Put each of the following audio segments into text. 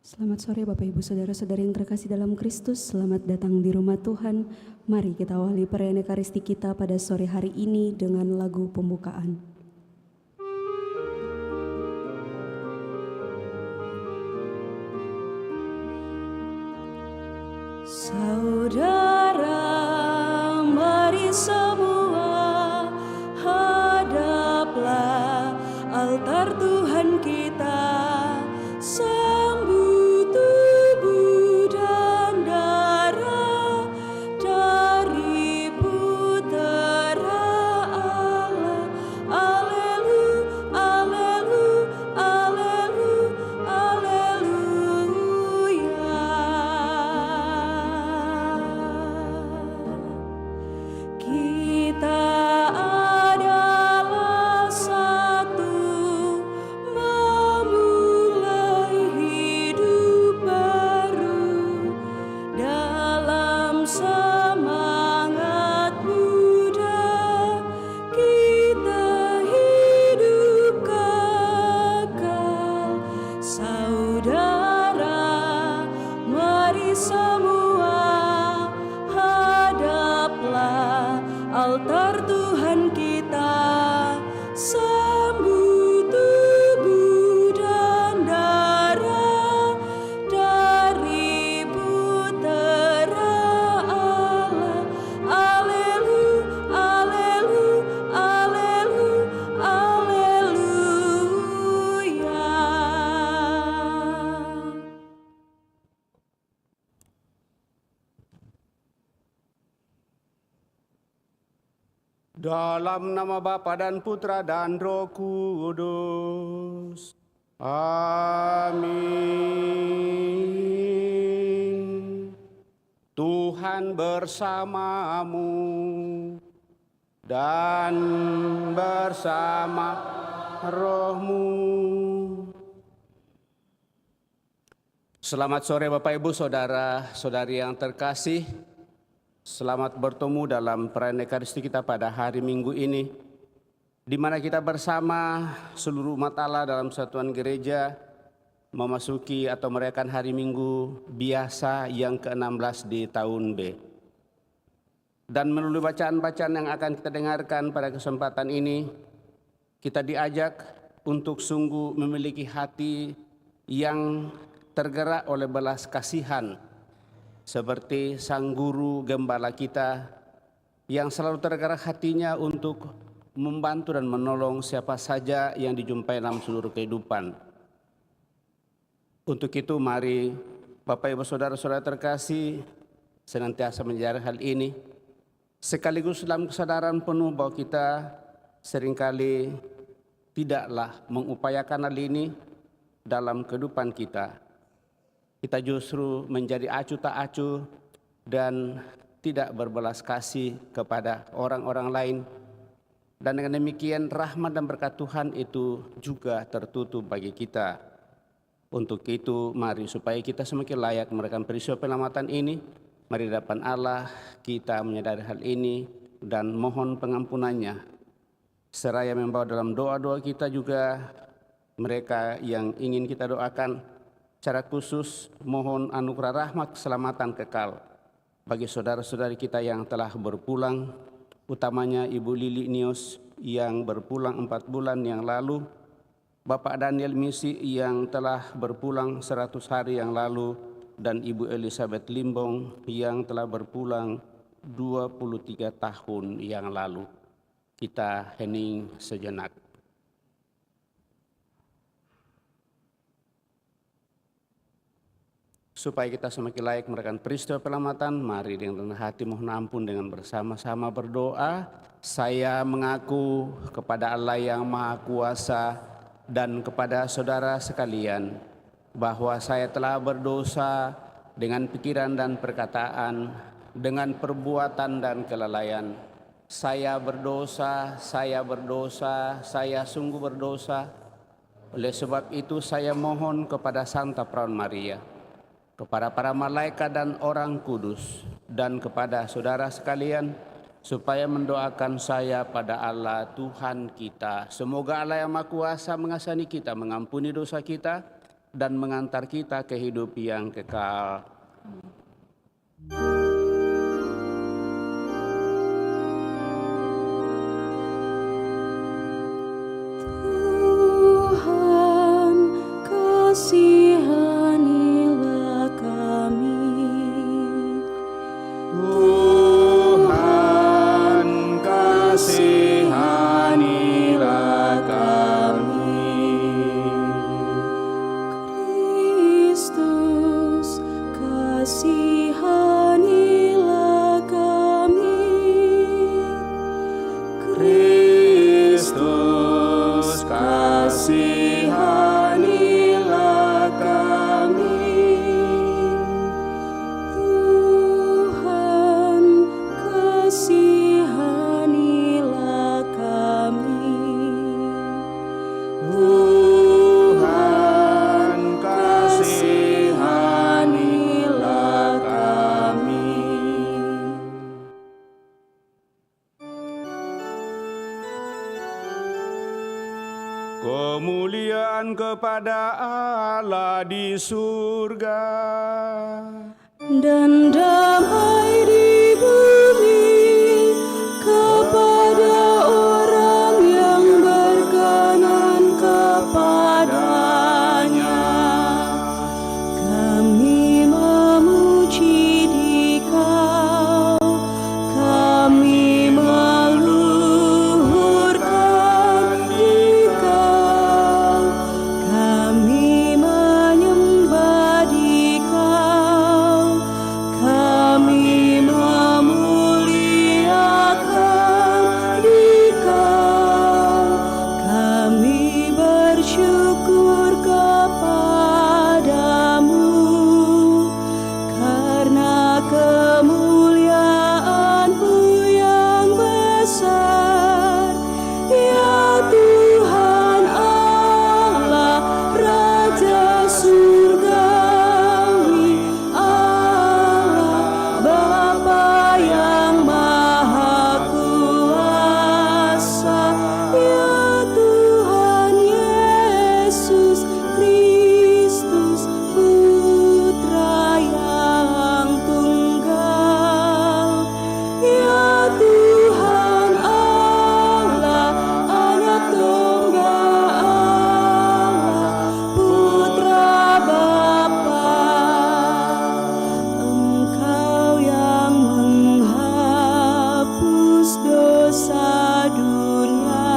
Selamat sore Bapak Ibu Saudara-saudari yang terkasih dalam Kristus. Selamat datang di rumah Tuhan. Mari kita awali perayaan Ekaristi kita pada sore hari ini dengan lagu pembukaan. Saudara, mari semua hadaplah altar Tuhan kita. Sambut tubuh dan darah dari Putera Allah. Alelu, alelu, alelu, aleluya. Kita adalah satu, memulai hidup baru dalam semangat muda. Kita hidup kekal. Saudara, mari semua hadaplah altar Tuhan kita. Sambut tubuh dan darah dari Putera Allah. Alelu, alelu, alelu, aleluya. Dalam nama Bapa dan Putra dan Roh Kudus. Amin. Tuhan bersamamu dan bersama rohmu. Selamat sore Bapak Ibu Saudara-saudari yang terkasih. Selamat bertemu dalam perayaan Ekaristi kita pada hari Minggu ini, di mana kita bersama seluruh umat Allah dalam satuan gereja memasuki atau merayakan hari Minggu biasa yang ke-16 di tahun B. Dan melalui bacaan-bacaan yang akan kita dengarkan pada kesempatan ini, kita diajak untuk sungguh memiliki hati yang tergerak oleh belas kasihan, seperti sang guru gembala kita yang selalu tergerak hatinya untuk membantu dan menolong siapa saja yang dijumpai dalam seluruh kehidupan. Untuk itu mari Bapak Ibu Saudara-saudara terkasih senantiasa menjaga hal ini, sekaligus dalam kesadaran penuh bahwa kita seringkali tidaklah mengupayakan hal ini dalam kehidupan kita. Kita justru menjadi acuh tak acuh dan tidak berbelas kasih kepada orang-orang lain. Dan dengan demikian rahmat dan berkat Tuhan itu juga tertutup bagi kita. Untuk itu mari supaya kita semakin layak merekam peristiwa penyelamatan ini, mari di hadapan Allah kita menyadari hal ini dan mohon pengampunannya. Seraya membawa dalam doa-doa kita juga mereka yang ingin kita doakan. Secara khusus mohon anugerah rahmat keselamatan kekal bagi saudara-saudari kita yang telah berpulang, utamanya Ibu Lili Nios yang berpulang 4 bulan yang lalu, Bapak Daniel Misi yang telah berpulang 100 hari yang lalu, dan Ibu Elizabeth Limbong yang telah berpulang 23 tahun yang lalu. Kita hening sejenak. Supaya kita semakin layak merekam peristiwa penyelamatan, mari dengan rendah hati mohon ampun dengan bersama-sama berdoa. Saya mengaku kepada Allah yang Maha Kuasa dan kepada saudara sekalian bahwa saya telah berdosa dengan pikiran dan perkataan, dengan perbuatan dan kelalaian. Saya berdosa, saya sungguh berdosa. Oleh sebab itu saya mohon kepada Santa Perawan Maria, kepada para malaikat dan orang kudus, dan kepada saudara sekalian, supaya mendoakan saya pada Allah Tuhan kita. Semoga Allah yang Maha Kuasa mengasihani kita, mengampuni dosa kita, dan mengantar kita ke hidup yang kekal. Tuhan, kasihanilah kami. Tuhan, kasihanilah kami. Kristus, kasihanilah kami. Kristus, kasihanilah kami. Tuhan, kasihanilah kami. Tuhan, kasihanilah kami. Kemuliaan kepada Allah di surga Dan damai di bumi kepada orang yang berkenan kepadanya. Kami memuji Dikau, kami meluhurkan Dikau, kami menyembah Dikau, kami memuliakan Dikau, kami bersyukur kepadamu karena kemuliaan-Mu yang besar, ya Tuhan Allah, Raja surgawi, Allah Bapa yang Maha Kuasa, ya Tuhan Yesus Kristus, Putra yang tunggal, ya Tuhan Allah, Anak Domba Allah, Putra Bapa. Engkau yang menghapus dosa dunia,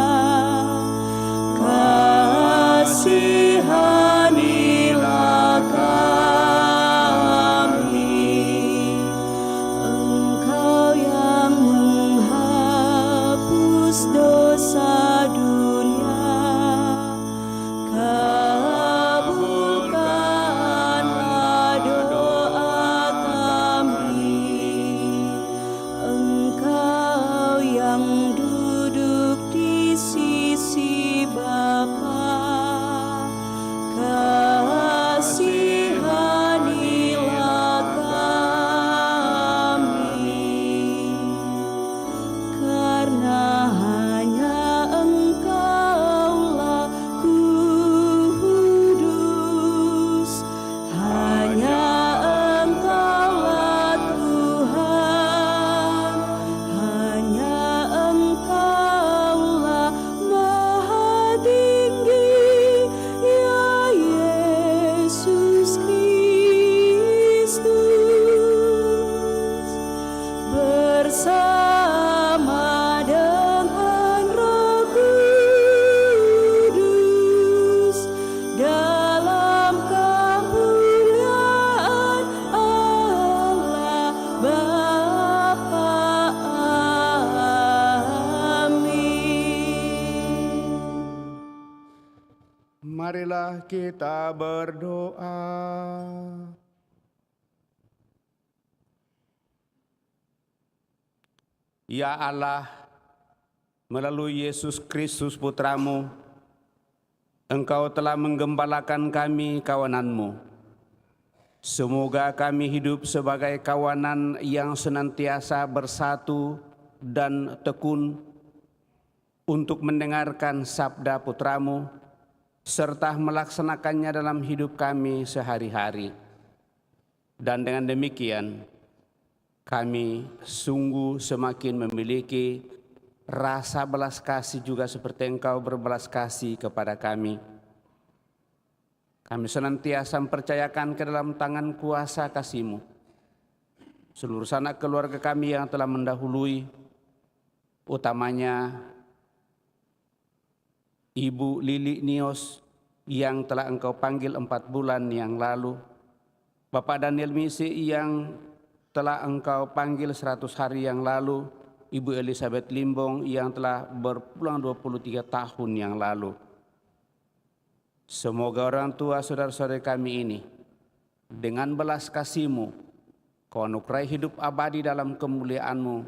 kasihanilah kami. Engkau yang menghapus dosa dunia, kabulkanlah doa kami. Engkau yang duduk di sisi Bapa, kasihanilah kami. Karena hanya Engkaulah kudus, hanya Engkaulah Tuhan, hanya Engkaulah Maha Tinggi, ya Yesus Kristus, bersama dengan Roh Kudus dalam kemuliaan Allah Bapa. Amin. Marilah kita berdoa. Ya Allah, melalui Yesus Kristus Putramu, Engkau telah menggembalakan kami kawanan-Mu. Semoga kami hidup sebagai kawanan yang senantiasa bersatu dan tekun untuk mendengarkan sabda Putramu serta melaksanakannya dalam hidup kami sehari-hari. Dan dengan demikian, kami sungguh semakin memiliki rasa belas kasih juga seperti Engkau berbelas kasih kepada kami. Kami senantiasa mempercayakan ke dalam tangan kuasa kasih-Mu seluruh sanak keluarga kami yang telah mendahului, utamanya Ibu Lili Nios yang telah Engkau panggil 4 bulan yang lalu, Bapak Daniel Misi yang telah Engkau panggil 100 hari yang lalu, Ibu Elizabeth Limbong yang telah berpulang 23 tahun yang lalu. Semoga orang tua saudara-saudara kami ini dengan belas kasih-Mu Kau anugerai hidup abadi dalam kemuliaan-Mu,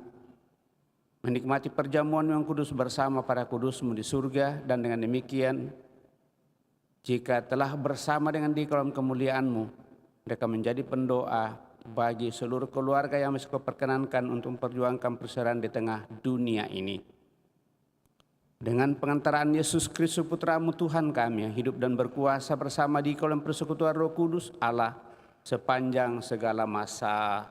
menikmati perjamuan yang kudus bersama para kudus-Mu di surga, dan dengan demikian jika telah bersama dengan di dalam kemuliaan-Mu, mereka menjadi pendoa bagi seluruh keluarga yang masih Kau perkenankan untuk memperjuangkan persaudaraan di tengah dunia ini. Dengan pengantaraan Yesus Kristus Putra-Mu Tuhan kami yang hidup dan berkuasa bersama di dalam persekutuan Roh Kudus Allah sepanjang segala masa.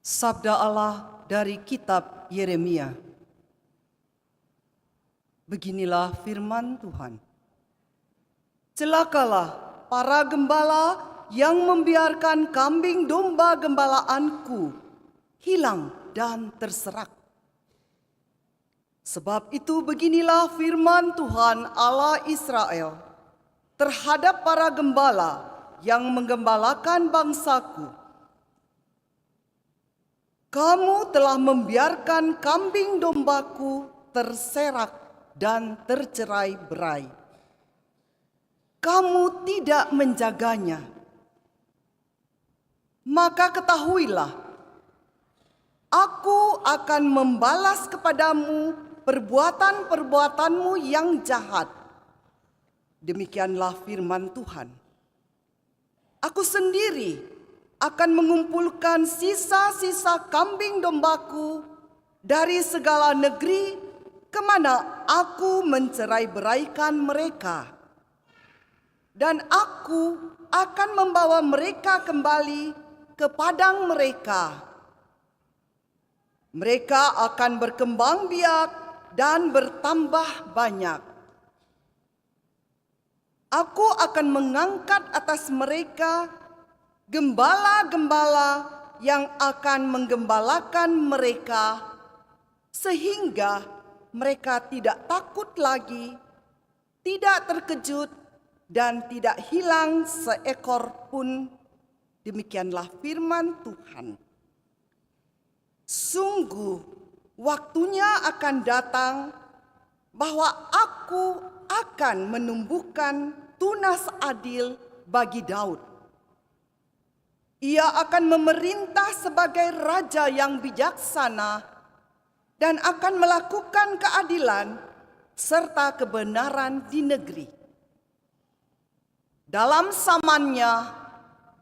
Sabda Allah dari kitab Yeremia. Beginilah firman Tuhan. Celakalah para gembala yang membiarkan kambing domba gembalaanku hilang dan terserak. Sebab itu beginilah firman Tuhan Allah Israel terhadap para gembala yang menggembalakan bangsaku. Kamu telah membiarkan kambing dombaku terserak dan tercerai-berai. Kamu tidak menjaganya. Maka ketahuilah, aku akan membalas kepadamu perbuatan-perbuatanmu yang jahat. Demikianlah firman Tuhan. Aku sendiri akan mengumpulkan sisa-sisa kambing dombaku dari segala negeri kemana aku mencerai-beraikan mereka. Dan aku akan membawa mereka kembali ke padang mereka. Mereka akan berkembang biak dan bertambah banyak. Aku akan mengangkat atas mereka gembala-gembala yang akan menggembalakan mereka, sehingga mereka tidak takut lagi, tidak terkejut, dan tidak hilang seekor pun. Demikianlah firman Tuhan. Sungguh waktunya akan datang bahwa aku akan menumbuhkan tunas adil bagi Daud. Ia akan memerintah sebagai raja yang bijaksana dan akan melakukan keadilan serta kebenaran di negeri. Dalam zamannya,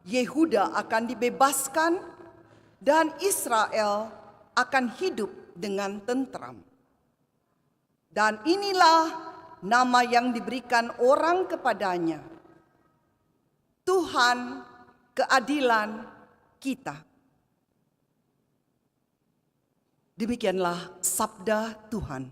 Yehuda akan dibebaskan dan Israel akan hidup dengan tentram. Dan inilah nama yang diberikan orang kepadanya: Tuhan keadilan kita. Demikianlah sabda Tuhan.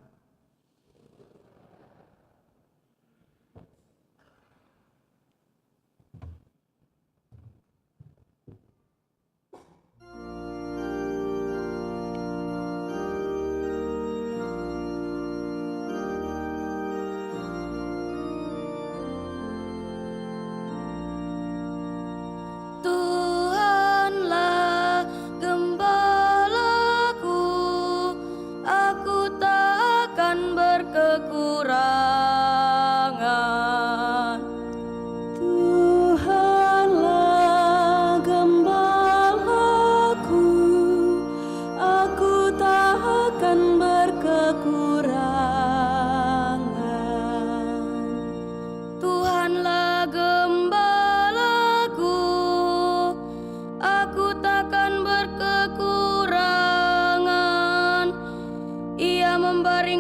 Tuhanlah gembalaku, aku tak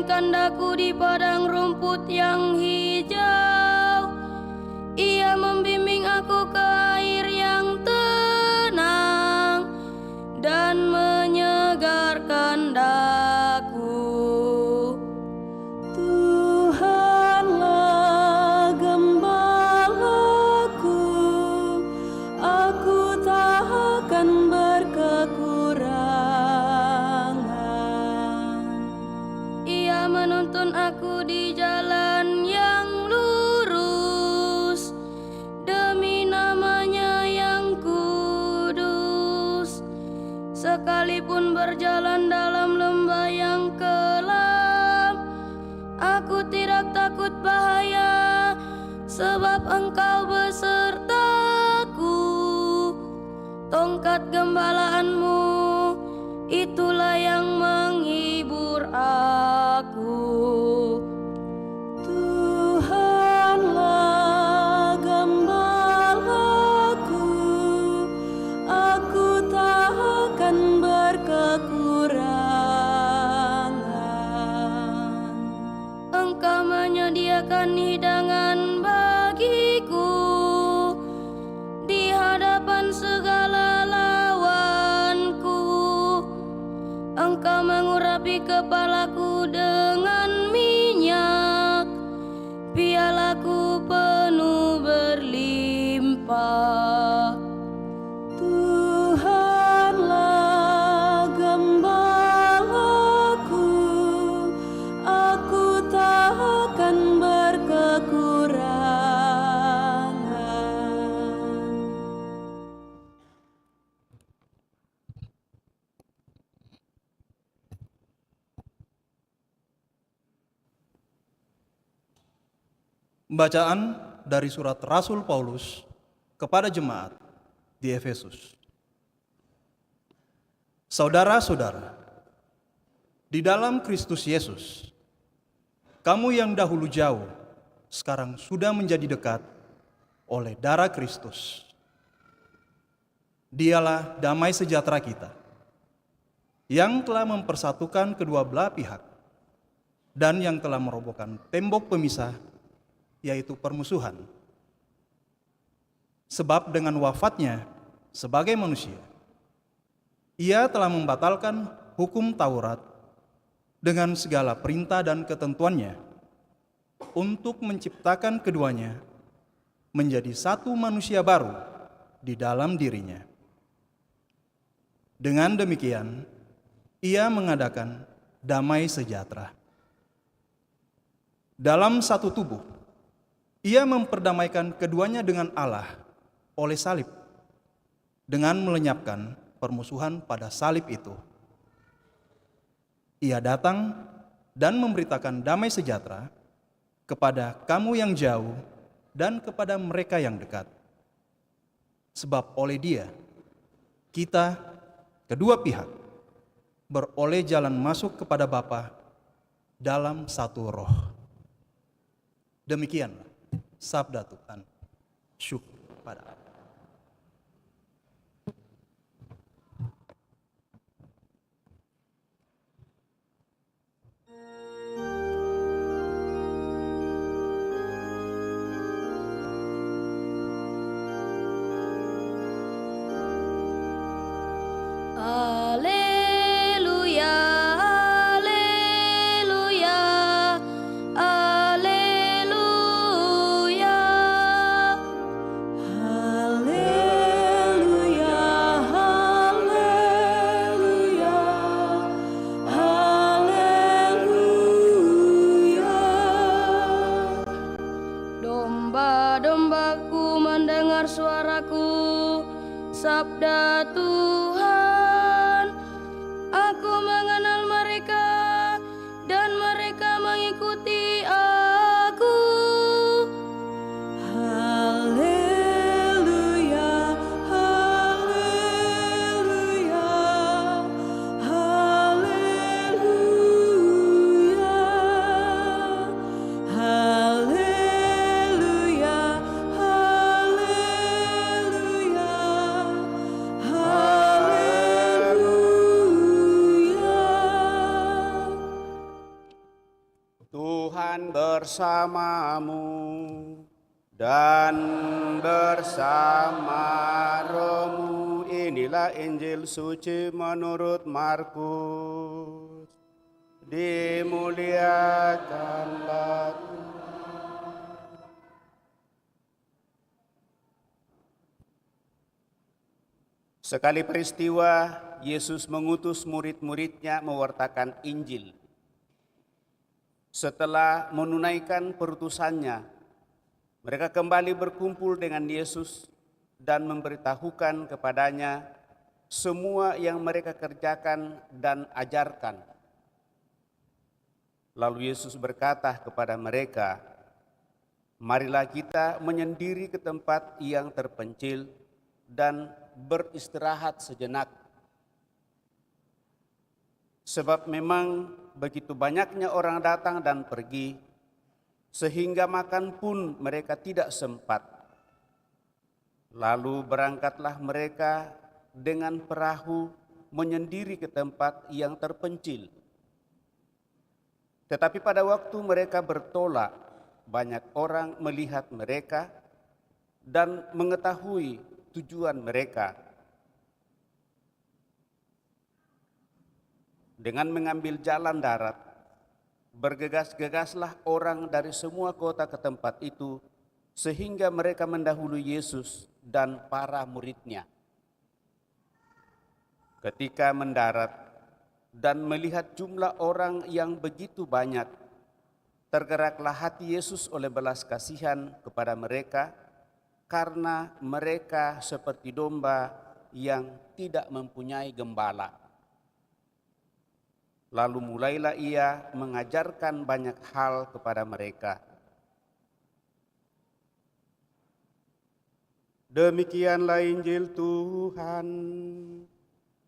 membaringkan daku di padang rumput yang hijau. Ia membimbing aku ke air yang tenang dan menyegarkan daku. Tuhanlah gembalaku, aku tak akan berkekurangan. Ia menuntun aku di jalan yang lurus demi namanya yang kudus. Sekalipun berjalan dalam lembah yang kelam, aku tidak takut bahaya, sebab Engkau besertaku. Tongkat gembalaanmu, itulah yang menghibur aku. Tuhanlah gembalaku, aku tak akan berkekurangan. Engkau menyediakan hidangan bagiku di hadapan segala lawanku. Engkau mengurapi kepalaku dengan minyak, pialaku penuh berlimpah. Tuhanlah gembalaku, aku tak akan berkekurangan. Bacaan dari surat Rasul Paulus kepada jemaat di Efesus. Saudara-saudara, di dalam Kristus Yesus, kamu yang dahulu jauh, sekarang sudah menjadi dekat oleh darah Kristus. Dialah damai sejahtera kita, yang telah mempersatukan kedua belah pihak, dan yang telah merobohkan tembok pemisah, yaitu permusuhan. Sebab dengan wafatnya sebagai manusia, ia telah membatalkan hukum Taurat dengan segala perintah dan ketentuannya untuk menciptakan keduanya menjadi satu manusia baru di dalam dirinya. Dengan demikian, ia mengadakan damai sejahtera. Dalam satu tubuh, ia memperdamaikan keduanya dengan Allah oleh salib, dengan melenyapkan permusuhan pada salib itu. Ia datang dan memberitakan damai sejahtera kepada kamu yang jauh dan kepada mereka yang dekat. Sebab oleh Dia, kita, kedua pihak, beroleh jalan masuk kepada Bapa dalam satu roh. Demikianlah sabda Tuhan. Syukur pada Allah. Haleluya, haleluya, haleluya. Haleluya, haleluya, haleluya. Domba-dombaku mendengar suaraku, sabda Tuhan. Aku mengenal mereka dan mereka mengikuti aku. Haleluya, haleluya, haleluya, haleluya, haleluya, haleluya. dengan bersamamu dan bersama rohmu. Inilah Injil suci menurut Markus. Dimuliakanlah Tuhan. Sekali peristiwa, Yesus mengutus murid-muridnya mewartakan Injil. Setelah menunaikan perutusannya, mereka kembali berkumpul dengan Yesus dan memberitahukan kepadanya semua yang mereka kerjakan dan ajarkan. Lalu Yesus berkata kepada mereka, "Marilah kita menyendiri ke tempat yang terpencil dan beristirahat sejenak. Sebab memang begitu banyaknya orang datang dan pergi, sehingga makan pun mereka tidak sempat." Lalu berangkatlah mereka dengan perahu menyendiri ke tempat yang terpencil. Tetapi pada waktu mereka bertolak, banyak orang melihat mereka dan mengetahui tujuan mereka. Dengan mengambil jalan darat, bergegas-gegaslah orang dari semua kota ke tempat itu, sehingga mereka mendahului Yesus dan para muridnya. Ketika mendarat dan melihat jumlah orang yang begitu banyak, tergeraklah hati Yesus oleh belas kasihan kepada mereka, karena mereka seperti domba yang tidak mempunyai gembala. Lalu mulailah ia mengajarkan banyak hal kepada mereka. Demikianlah Injil Tuhan.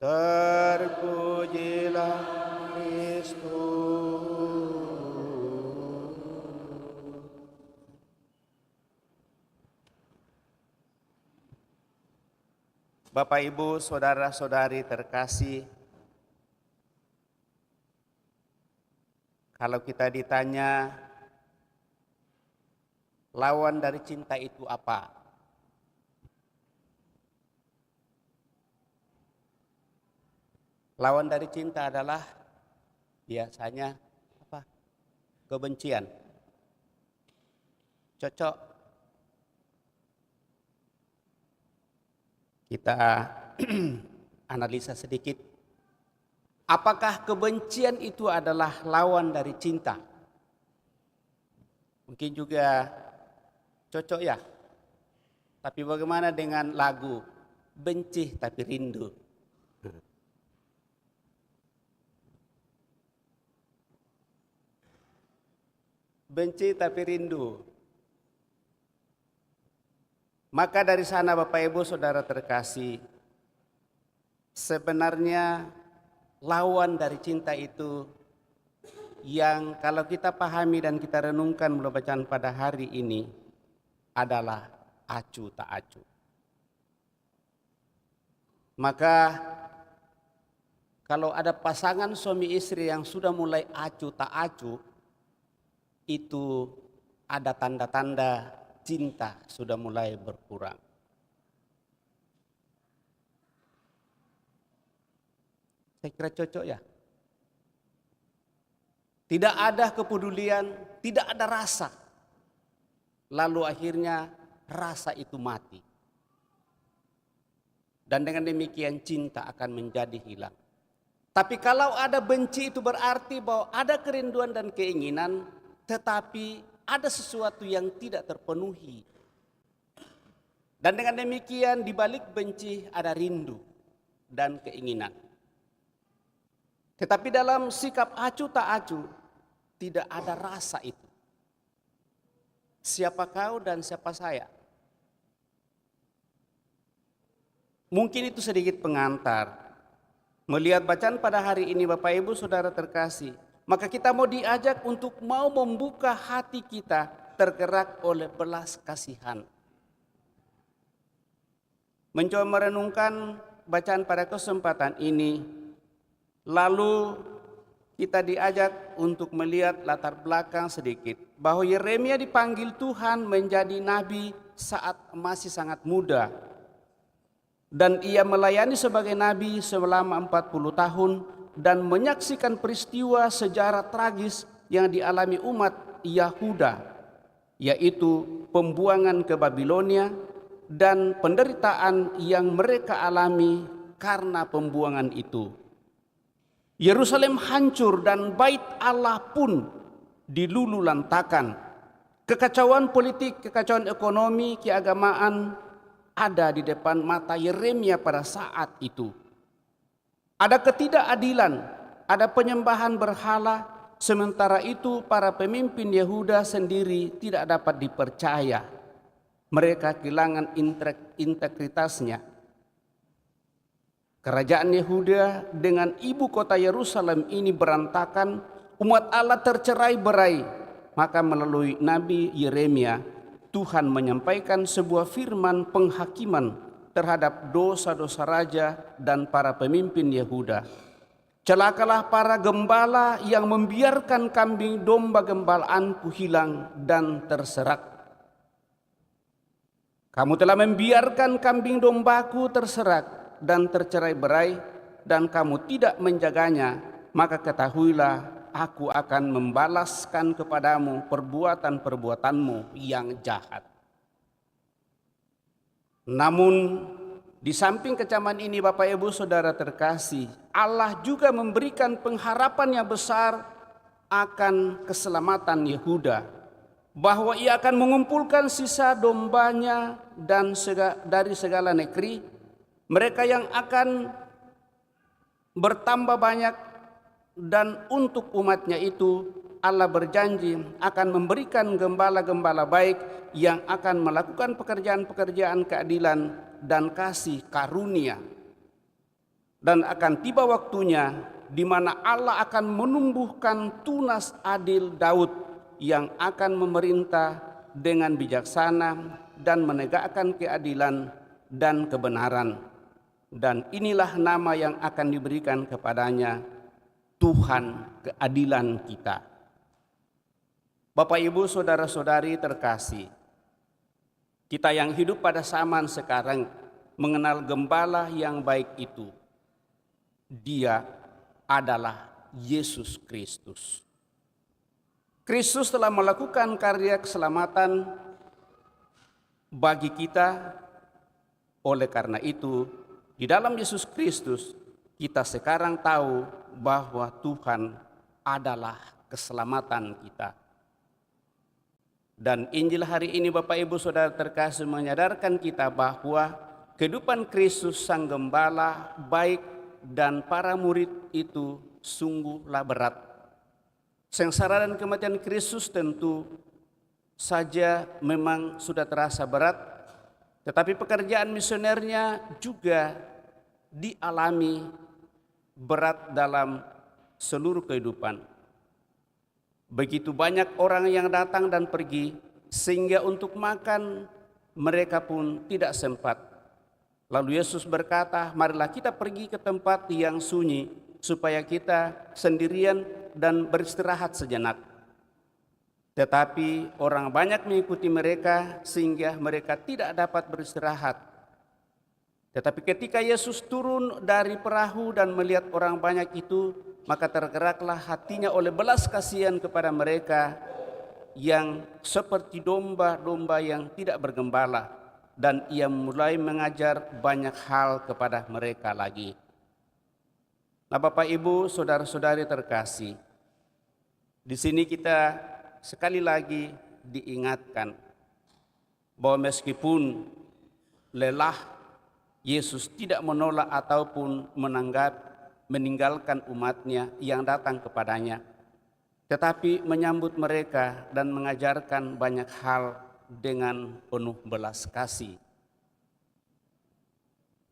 Terpujilah Kristus. Bapak, Ibu, saudara-saudari terkasih, kalau kita ditanya lawan dari cinta itu apa? Lawan dari cinta adalah biasanya apa? Kebencian. Cocok. Kita analisa sedikit. Apakah kebencian itu adalah lawan dari cinta? Mungkin juga cocok ya. Tapi bagaimana dengan lagu Benci Tapi Rindu? Benci tapi rindu. Maka dari sana Bapak Ibu Saudara terkasih, sebenarnya lawan dari cinta itu yang kalau kita pahami dan kita renungkan melalui bacaan pada hari ini adalah acu tak acu. Maka kalau ada pasangan suami istri yang sudah mulai acu tak acu, itu ada tanda-tanda cinta sudah mulai berkurang. Saya kira cocok ya. Tidak ada kepedulian, tidak ada rasa. Lalu akhirnya rasa itu mati. Dan dengan demikian cinta akan menjadi hilang. Tapi kalau ada benci itu berarti bahwa ada kerinduan dan keinginan, tetapi ada sesuatu yang tidak terpenuhi. Dan dengan demikian di balik benci ada rindu dan keinginan. Tetapi dalam sikap acu tak acu tidak ada rasa itu. Siapa kau dan siapa saya? Mungkin itu sedikit pengantar. Melihat bacaan pada hari ini Bapak Ibu Saudara terkasih, maka kita mau diajak untuk mau membuka hati kita tergerak oleh belas kasihan. Mencoba merenungkan bacaan pada kesempatan ini, lalu kita diajak untuk melihat latar belakang sedikit bahwa Yeremia dipanggil Tuhan menjadi nabi saat masih sangat muda, dan ia melayani sebagai nabi selama 40 tahun dan menyaksikan peristiwa sejarah tragis yang dialami umat Yahuda, yaitu pembuangan ke Babilonia dan penderitaan yang mereka alami karena pembuangan itu. Yerusalem hancur dan bait Allah pun dilululantakan. Kekacauan politik, kekacauan ekonomi, keagamaan ada di depan mata Yeremia pada saat itu. Ada ketidakadilan, ada penyembahan berhala, sementara itu para pemimpin Yehuda sendiri tidak dapat dipercaya. Mereka kehilangan integritasnya. Kerajaan Yehuda dengan ibu kota Yerusalem ini berantakan, umat Allah tercerai-berai. Maka melalui Nabi Yeremia, Tuhan menyampaikan sebuah firman penghakiman terhadap dosa-dosa raja dan para pemimpin Yehuda. Celakalah para gembala yang membiarkan kambing domba gembalaanku hilang dan terserak. Kamu telah membiarkan kambing dombaku terserak dan tercerai-berai, dan kamu tidak menjaganya, maka ketahuilah aku akan membalaskan kepadamu perbuatan-perbuatanmu yang jahat. Namun di samping kecaman ini, Bapak Ibu Saudara terkasih, Allah juga memberikan pengharapan yang besar akan keselamatan Yehuda, bahwa ia akan mengumpulkan sisa dombanya dan dari segala negeri, mereka yang akan bertambah banyak, dan untuk umatnya itu Allah berjanji akan memberikan gembala-gembala baik yang akan melakukan pekerjaan-pekerjaan keadilan dan kasih karunia. Dan akan tiba waktunya di mana Allah akan menumbuhkan tunas adil Daud yang akan memerintah dengan bijaksana dan menegakkan keadilan dan kebenaran. Dan inilah nama yang akan diberikan kepadanya, Tuhan keadilan kita. Bapak, Ibu, Saudara-saudari terkasih, kita yang hidup pada zaman sekarang mengenal gembala yang baik itu. Dia adalah Yesus Kristus. Kristus telah melakukan karya keselamatan bagi kita. Oleh karena itu, di dalam Yesus Kristus kita sekarang tahu bahwa Tuhan adalah keselamatan kita. Dan Injil hari ini, Bapak Ibu Saudara terkasih, menyadarkan kita bahwa kehidupan Kristus Sang Gembala baik dan para murid itu sungguhlah berat. Sengsara dan kematian Kristus tentu saja memang sudah terasa berat, tetapi pekerjaan misionernya juga dialami berat dalam seluruh kehidupan. Begitu banyak orang yang datang dan pergi, sehingga untuk makan mereka pun tidak sempat. Lalu Yesus berkata, marilah kita pergi ke tempat yang sunyi, supaya kita sendirian dan beristirahat sejenak. Tetapi orang banyak mengikuti mereka sehingga mereka tidak dapat beristirahat. Tetapi ketika Yesus turun dari perahu dan melihat orang banyak itu, maka tergeraklah hatinya oleh belas kasihan kepada mereka yang seperti domba-domba yang tidak bergembala, dan ia mulai mengajar banyak hal kepada mereka lagi. Nah, Bapak, Ibu, Saudara-saudari terkasih, di sini kita sekali lagi diingatkan bahwa meskipun lelah, Yesus tidak menolak ataupun meninggalkan umatnya yang datang kepadanya, tetapi menyambut mereka dan mengajarkan banyak hal dengan penuh belas kasih.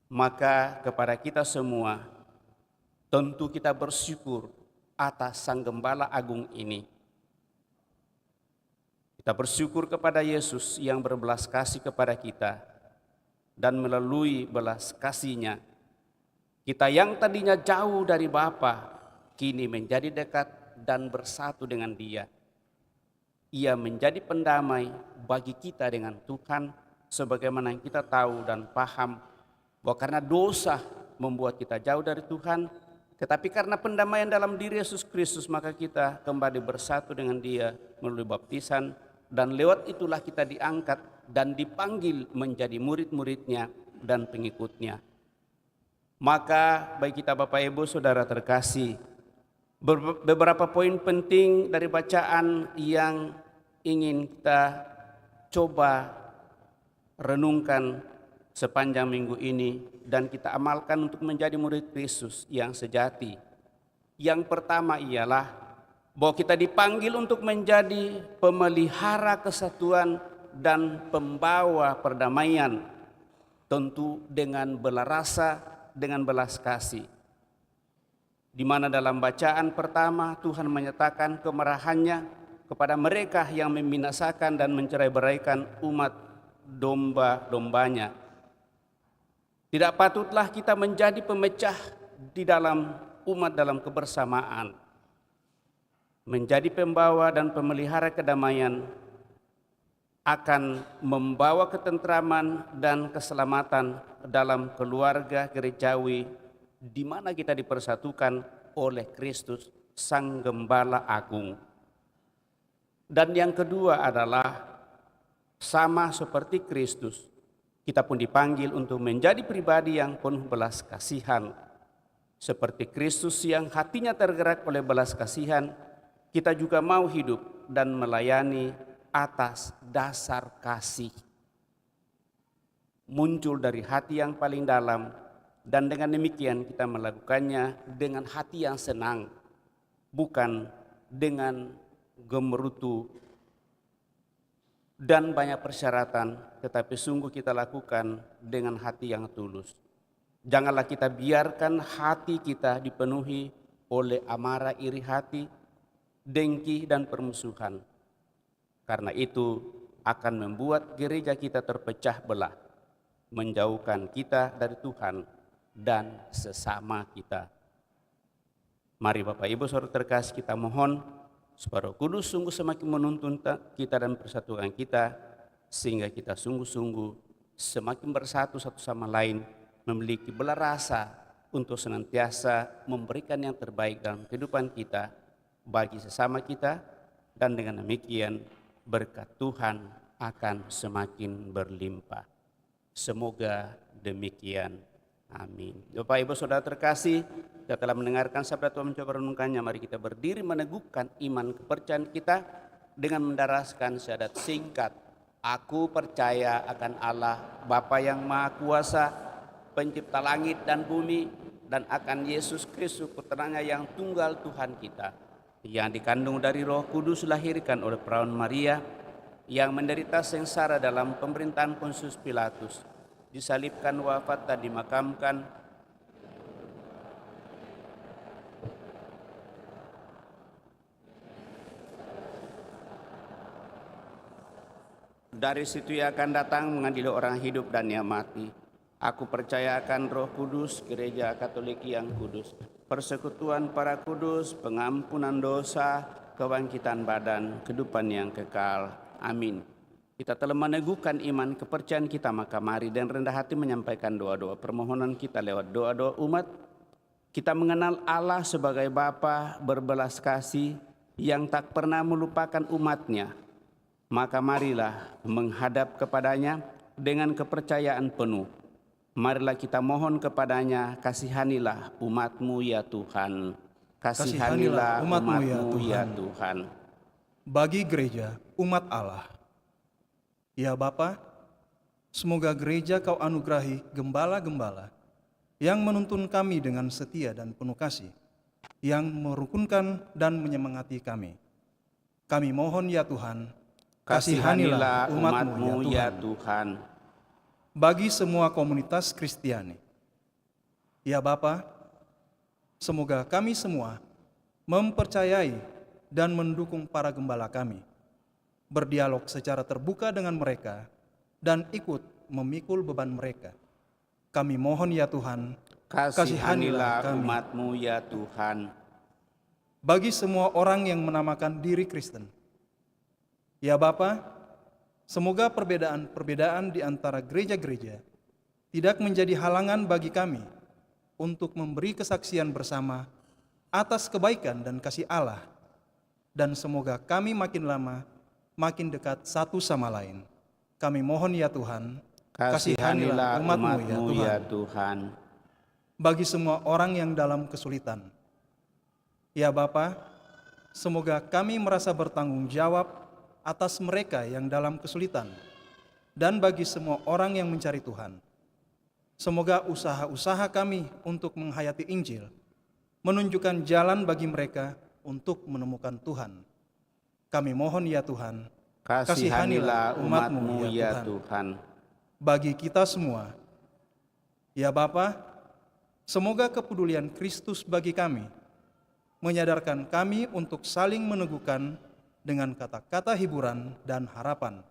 Maka kepada kita semua, tentu kita bersyukur atas Sang Gembala Agung ini. Kita bersyukur kepada Yesus yang berbelas kasih kepada kita, dan melalui belas kasih-Nya, kita yang tadinya jauh dari Bapa, kini menjadi dekat dan bersatu dengan Dia. Ia menjadi pendamai bagi kita dengan Tuhan, sebagaimana yang kita tahu dan paham bahwa karena dosa membuat kita jauh dari Tuhan, tetapi karena pendamaian dalam diri Yesus Kristus, maka kita kembali bersatu dengan Dia melalui baptisan, dan lewat itulah kita diangkat dan dipanggil menjadi murid-muridnya dan pengikutnya. Maka bagi kita Bapak Ibu Saudara terkasih, beberapa poin penting dari bacaan yang ingin kita coba renungkan sepanjang minggu ini dan kita amalkan untuk menjadi murid Kristus yang sejati. Yang pertama ialah bahwa kita dipanggil untuk menjadi pemelihara kesatuan dan pembawa perdamaian, tentu dengan belas rasa, dengan belas kasih. Di mana dalam bacaan pertama Tuhan menyatakan kemarahannya kepada mereka yang membinasakan dan mencerai-beraikan umat domba-dombanya. Tidak patutlah kita menjadi pemecah di dalam umat dalam kebersamaan. Menjadi pembawa dan pemelihara kedamaian akan membawa ketentraman dan keselamatan dalam keluarga gerejawi di mana kita dipersatukan oleh Kristus Sang Gembala Agung. Dan yang kedua adalah sama seperti Kristus, kita pun dipanggil untuk menjadi pribadi yang penuh belas kasihan. Seperti Kristus yang hatinya tergerak oleh belas kasihan, kita juga mau hidup dan melayani atas dasar kasih. Muncul dari hati yang paling dalam, dan dengan demikian kita melakukannya dengan hati yang senang, bukan dengan gemerutu dan banyak persyaratan, tetapi sungguh kita lakukan dengan hati yang tulus. Janganlah kita biarkan hati kita dipenuhi oleh amarah, iri hati, dengki, dan permusuhan. Karena itu akan membuat gereja kita terpecah belah, menjauhkan kita dari Tuhan dan sesama kita. Mari Bapak Ibu Saudara terkasih, kita mohon supaya Roh Kudus sungguh semakin menuntun kita dan persatuan kita, sehingga kita sungguh-sungguh semakin bersatu satu sama lain, memiliki belas rasa untuk senantiasa memberikan yang terbaik dalam kehidupan kita bagi sesama kita, dan dengan demikian berkat Tuhan akan semakin berlimpah. Semoga demikian. Amin. Bapak Ibu Saudara terkasih, kita telah mendengarkan sabda Tuhan, mencoba renungkannya. Mari kita berdiri meneguhkan iman kepercayaan kita dengan mendaraskan syahadat singkat. Aku percaya akan Allah, Bapa yang Maha Kuasa, pencipta langit dan bumi, dan akan Yesus Kristus, putranya yang tunggal Tuhan kita, yang dikandung dari Roh Kudus, lahirkan oleh perawan Maria, yang menderita sengsara dalam pemerintahan Pontius Pilatus, disalibkan, wafat, dan dimakamkan, dari situ ia akan datang mengadili orang hidup dan yang mati. Aku percaya akan Roh Kudus, Gereja Katolik yang kudus, persekutuan para kudus, pengampunan dosa, kebangkitan badan, kehidupan yang kekal. Amin. Kita telah meneguhkan iman kepercayaan kita, maka mari dan rendah hati menyampaikan doa-doa permohonan kita lewat doa-doa umat. Kita mengenal Allah sebagai Bapa berbelas kasih yang tak pernah melupakan umatnya. Maka marilah menghadap kepadanya dengan kepercayaan penuh. Marilah kita mohon kepadanya, kasihanilah umat-Mu ya Tuhan. Kasihanilah umat-Mu ya Tuhan. Bagi gereja umat Allah, ya Bapa, semoga gereja Kau anugerahi gembala-gembala yang menuntun kami dengan setia dan penuh kasih, yang merukunkan dan menyemangati kami. Kami mohon ya Tuhan, kasihanilah umat-Mu ya Tuhan. Bagi semua komunitas Kristiani, ya Bapa, semoga kami semua mempercayai dan mendukung para gembala kami, berdialog secara terbuka dengan mereka, dan ikut memikul beban mereka. Kami mohon ya Tuhan, kasihanilah umat-Mu ya Tuhan. bagi semua orang yang menamakan diri Kristen. Ya Bapa, semoga perbedaan-perbedaan di antara gereja-gereja tidak menjadi halangan bagi kami untuk memberi kesaksian bersama atas kebaikan dan kasih Allah, dan semoga kami makin lama makin dekat satu sama lain. Kami mohon ya Tuhan, Kasihanilah umat-Mu ya Tuhan. bagi semua orang yang dalam kesulitan. Ya Bapa, semoga kami merasa bertanggung jawab atas mereka yang dalam kesulitan, dan bagi semua orang yang mencari Tuhan. Semoga usaha-usaha kami untuk menghayati Injil menunjukkan jalan bagi mereka untuk menemukan Tuhan. Kami mohon ya Tuhan, Kasihanilah umat-Mu ya Tuhan. bagi kita semua. Ya Bapa, semoga kepedulian Kristus bagi kami menyadarkan kami untuk saling meneguhkan dengan kata-kata hiburan dan harapan,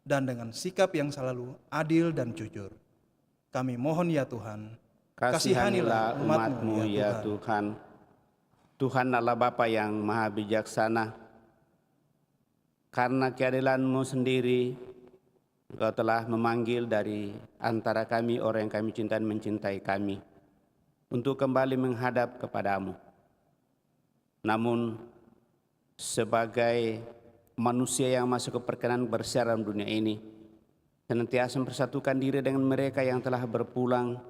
dan dengan sikap yang selalu adil dan jujur. Kami mohon ya Tuhan, Kasihanilah umat-Mu ya Tuhan. Tuhan Allah Bapa yang maha bijaksana, karena keadilan-Mu sendiri, Engkau telah memanggil dari antara kami orang yang kami cintai dan mencintai kami untuk kembali menghadap kepadamu. Namun, sebagai manusia yang masuk ke perkenan bersiaran dunia ini, senantiasa mempersatukan diri dengan mereka yang telah berpulang,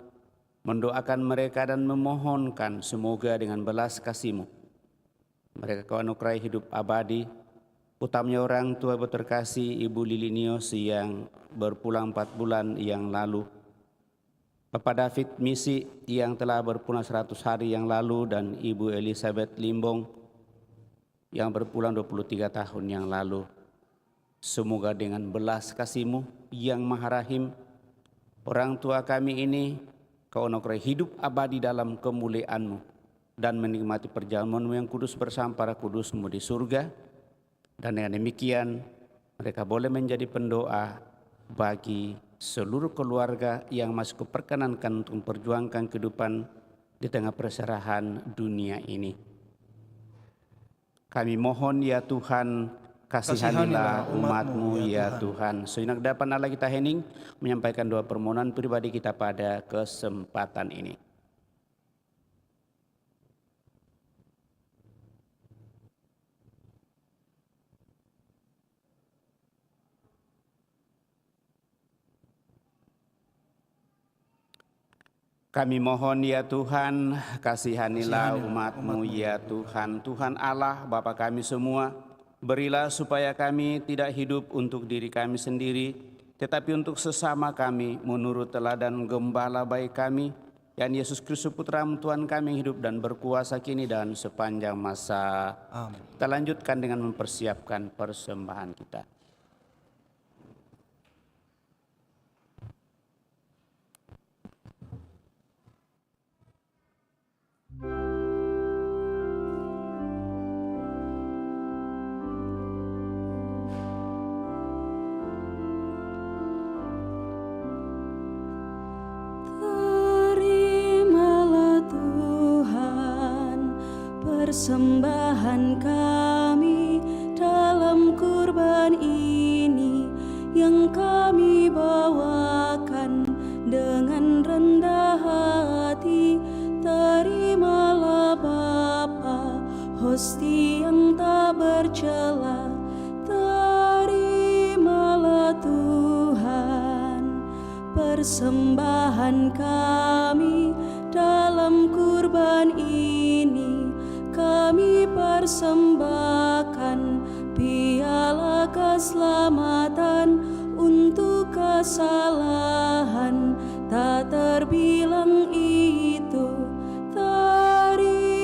mendoakan mereka dan memohonkan semoga dengan belas kasih-Mu mereka Kau anugerai hidup abadi, utamanya orang tua Ibu terkasih Ibu Lilinius yang berpulang 4 bulan yang lalu, Bapak David Misi yang telah berpulang 100 hari yang lalu, dan Ibu Elizabeth Limbong yang berpulang 23 tahun yang lalu. Semoga dengan belas kasih-Mu yang maha rahim, orang tua kami ini Kau anugerai hidup abadi dalam kemuliaan-Mu dan menikmati perjamuan-Mu yang kudus bersama para kudus-Mu di surga. Dan dengan demikian mereka boleh menjadi pendoa bagi seluruh keluarga yang masih kuperkenankan untuk memperjuangkan kehidupan di tengah perserahan dunia ini. Kami mohon ya Tuhan, kasihanilah umat-Mu ya Tuhan. Sejenak dapat Allah kita hening menyampaikan doa permohonan pribadi kita pada kesempatan ini. Kami mohon ya Tuhan, kasihanilah umat-Mu ya Tuhan. Tuhan Allah Bapa kami semua, berilah supaya kami tidak hidup untuk diri kami sendiri, tetapi untuk sesama kami menurut teladan Gembala baik kami, yang Yesus Kristus Putra-Mu Tuhan kami yang hidup dan berkuasa kini dan sepanjang masa. Amin. Kita lanjutkan dengan mempersiapkan persembahan kita. Persembahan kami dalam kurban ini yang kami bawakan dengan rendah hati. Terimalah Bapa hosti yang tak bercela, terimalah Tuhan persembahan kami dalam kurban ini. Kami persembahkan piala keselamatan untuk kesalahan tak terbilang itu. Terimalah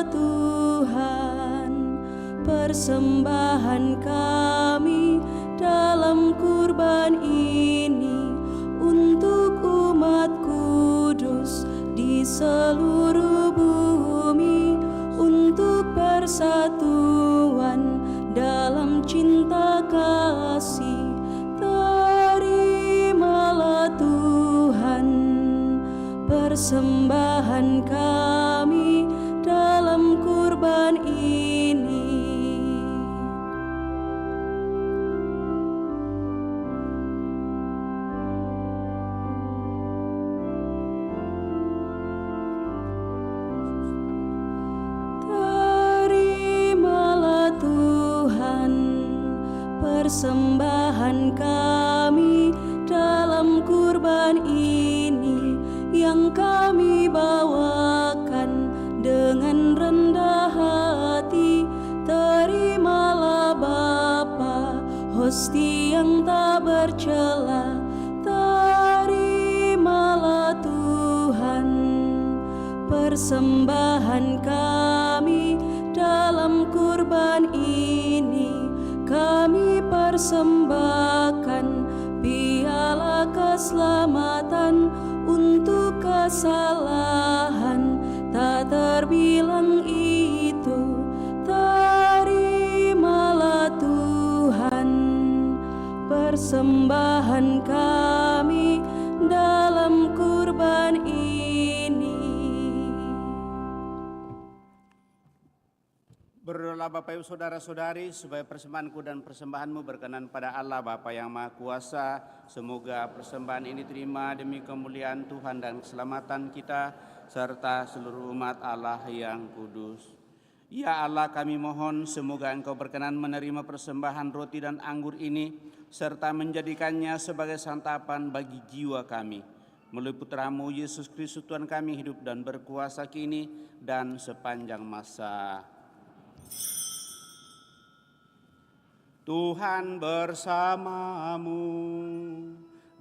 Tuhan persembahan kami dalam kurban ini untuk umat kudus di seluruh bumi, untuk persatuan dalam cinta kasih. Terimalah Tuhan persembahan kami dalam kurban dengan rendah hati, terimalah Bapa hosti yang tak bercela, terimalah Tuhan persembahan kami dalam kurban ini. Kami persembahkan piala keselamatan untuk kesalahan tak terbilang itu. Terimalah Tuhan persembahan kami dalam kurban ini. Berdoalah Bapak Ibu Saudara-saudari supaya persembahanku dan persembahanmu berkenan pada Allah Bapa yang Maha Kuasa. Semoga persembahan ini terima demi kemuliaan Tuhan dan keselamatan kita serta seluruh umat Allah yang kudus. Ya Allah, kami mohon semoga Engkau berkenan menerima persembahan roti dan anggur ini serta menjadikannya sebagai santapan bagi jiwa kami. Melalui Putramu Yesus Kristus Tuhan kami hidup dan berkuasa kini dan sepanjang masa. Tuhan bersamamu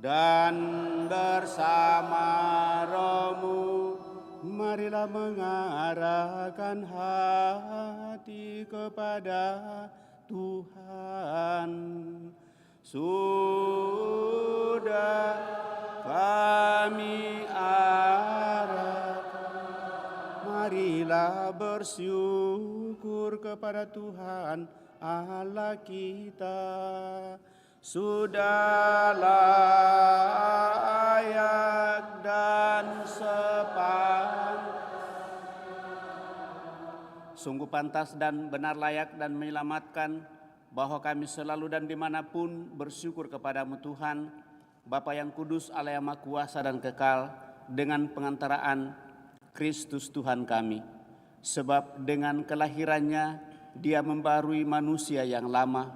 dan bersama rohmu. Marilah mengarahkan hati kepada Tuhan. Sudah kami arahkan, marilah bersyukur kepada Tuhan Allah kita. Sudah layak dan sungguh pantas dan benar layak dan menyelamatkan bahwa kami selalu dan dimanapun bersyukur kepadamu Tuhan, Bapa yang kudus, Allah yang Maha Kuasa dan kekal, dengan pengantaraan Kristus Tuhan kami. Sebab dengan kelahirannya Dia membarui manusia yang lama,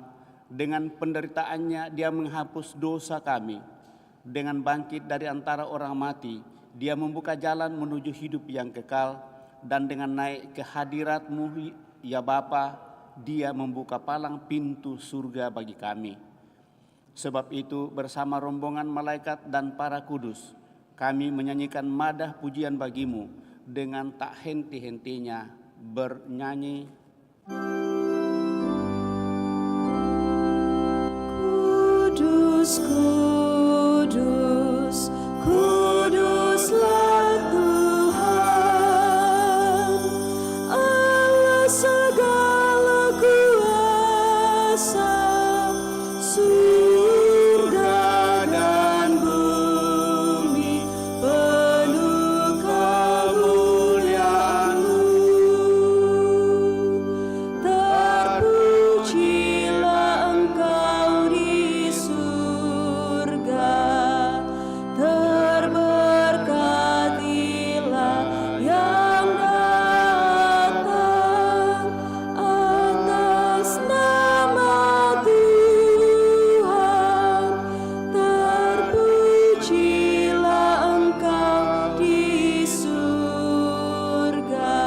dengan penderitaannya Dia menghapus dosa kami, dengan bangkit dari antara orang mati Dia membuka jalan menuju hidup yang kekal, dan dengan naik ke hadirat-Mu ya Bapa, Dia membuka palang pintu surga bagi kami. Sebab itu bersama rombongan malaikat dan para kudus kami menyanyikan madah pujian bagi-Mu dengan tak henti-hentinya bernyanyi. Kudus, kudus, kuduslah Tuhan, Allah segala kuasa, surga dan bumi penuh kemuliaan-Mu. Terpujilah Engkau di surga, terberkatilah yang datang atas nama Tuhan. Terpujilah Engkau di surga.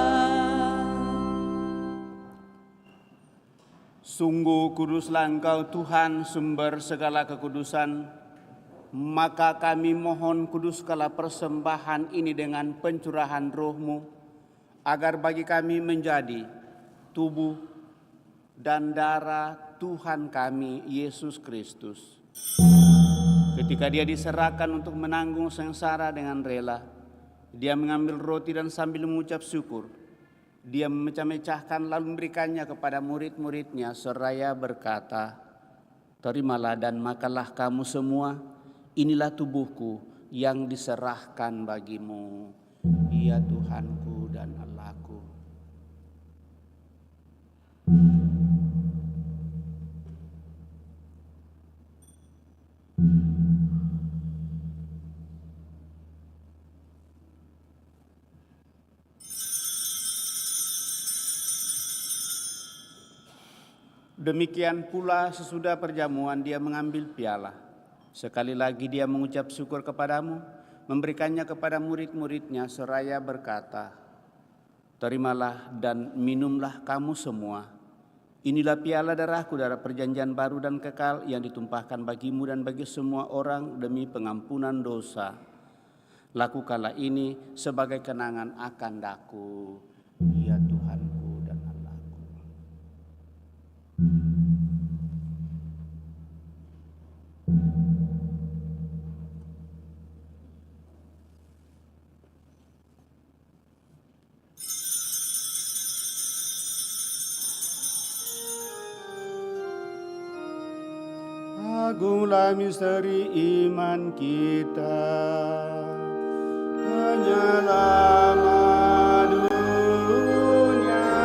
Sungguh kuduslah Engkau Tuhan, sumber segala kekudusan. Maka kami mohon kuduskanlah persembahan ini dengan pencurahan Roh-Mu, agar bagi kami menjadi tubuh dan darah Tuhan kami Yesus Kristus. Ketika Dia diserahkan untuk menanggung sengsara dengan rela, Dia mengambil roti dan sambil mengucap syukur, Dia memecah-mecahkan lalu memberikannya kepada murid-murid-Nya seraya berkata, "Terimalah dan makanlah kamu semua, inilah tubuhku yang diserahkan bagimu. Ya Tuhanku dan Allahku." Demikian pula sesudah perjamuan Dia mengambil piala. Sekali lagi Dia mengucap syukur kepadamu, memberikannya kepada murid-murid-Nya seraya berkata, Terimalah dan minumlah kamu semua. Inilah piala darahku, darah perjanjian baru dan kekal yang ditumpahkan bagimu dan bagi semua orang demi pengampunan dosa. Lakukanlah ini sebagai kenangan akan daku, ya Tuhanku dan Allahku. Agunglah misteri iman kita, penyelamat dunia,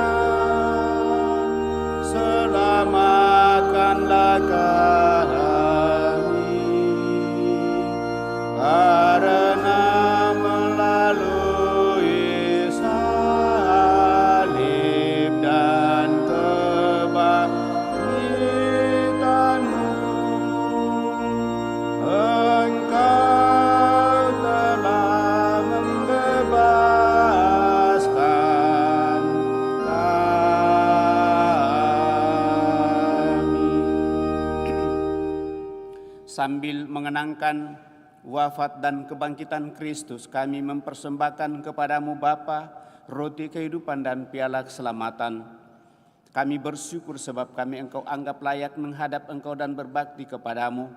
selamatkanlah kami, karena melalui salib dan kebangkitan-Mu, Engkau telah membebaskan kami. Sambil mengenangkan wafat dan kebangkitan Kristus, kami mempersembahkan kepadamu Bapa, roti kehidupan dan piala keselamatan. Kami bersyukur sebab kami Engkau anggap layak menghadap Engkau dan berbakti kepadamu.